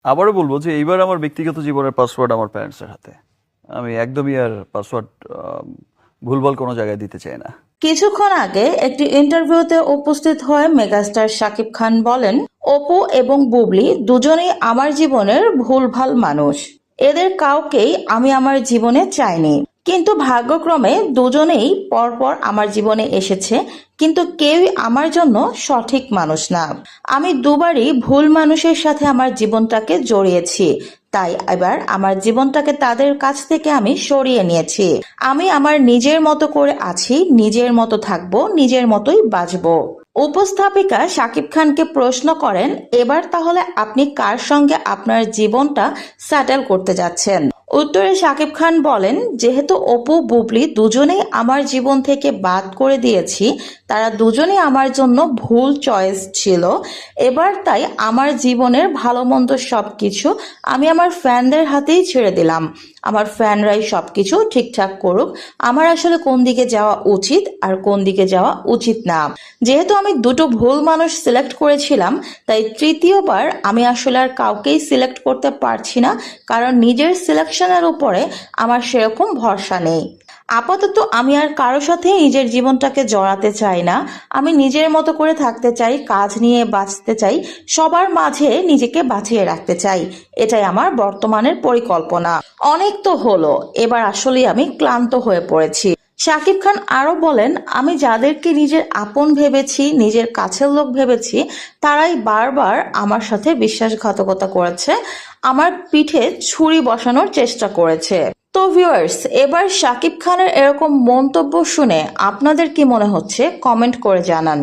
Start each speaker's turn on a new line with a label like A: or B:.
A: আবারও বলবো যে এইবার আমার ব্যক্তিগত জীবনের পাসওয়ার্ড আমার প্যারেন্টসের হাতে। আমি একদমই আর পাসওয়ার্ড ভুলভাল কোনো জায়গায় দিতে চাই না।
B: কিছুক্ষণ আগে একটি ইন্টারভিউতে উপস্থিত হয়ে মেগাস্টার শাকিব খান বলেন, অপু এবং বুবলি দুজনেই আমার জীবনের ভুলভাল মানুষ। এদের কাউকেই আমি আমার জীবনে চাইনি, কিন্তু ভাগ্যক্রমে দুজনেই পরপর আমার জীবনে এসেছে, কিন্তু কেউই আমার জন্য সঠিক মানুষ না। আমি দুবারই ভুল মানুষের সাথে আমার জীবনটাকে জড়িয়েছি, তাই এবার আমার জীবনটাকে তাদের কাছ থেকে আমি সরিয়ে নিয়েছি। আমি আমার নিজের মতো করে আছি, নিজের মতো থাকবো, নিজের মতোই বাঁচবো। উপস্থাপিকা শাকিব খানকে প্রশ্ন করেন, এবার তাহলে আপনি কার সঙ্গে আপনার জীবনটা সেটেল করতে যাচ্ছেন? উত্তরে শাকিব খান বলেন, যেহেতু অপু বুবলি দুজনেই আমার জীবন থেকে বাদ করে দিয়েছি, তারা দুজনেই আমার জন্য ভুল চয়েস ছিল। এবার তাই আমার জীবনের ভালো মন্দ সবকিছু আমি আমার ফ্যানদের হাতেই ছেড়ে দিলাম। আমার ফ্যানরাই সবকিছু ঠিকঠাক করুক। আমার আসলে কোন দিকে যাওয়া উচিত আর কোন দিকে যাওয়া উচিত না। যেহেতু আমি দুটো ভুল মানুষ সিলেক্ট করেছিলাম, তাই তৃতীয়বার আমি আসলে আর কাউকেই সিলেক্ট করতে পারছি না, কারণ নিজের সিলেকশনের উপরে আমার সেরকম ভরসা নেই। আপাতত আমি আর কারো সাথে নিজের জীবনটাকে জড়াতে চাই না। আমি নিজের মতো করে থাকতে চাই, কাজ নিয়ে বাঁচতে চাই, সবার মাঝে নিজেকে বাঁচিয়ে রাখতে চাই। এটাই আমার বর্তমানের পরিকল্পনা। অনেক তো হলো, এবার আসলেই আমি ক্লান্ত হয়ে পড়েছি। শাকিব খান আরো বলেন, আমি যাদেরকে নিজের আপন ভেবেছি, নিজের কাছের লোক ভেবেছি, তারাই বারবার আমার সাথে বিশ্বাসঘাতকতা করেছে, আমার পিঠে ছুরি বসানোর চেষ্টা করেছে। তো ভিউয়ার্স, এবার শাকিব খানের এরকম মন্তব্য শুনে আপনাদের কি মনে হচ্ছে কমেন্ট করে জানান।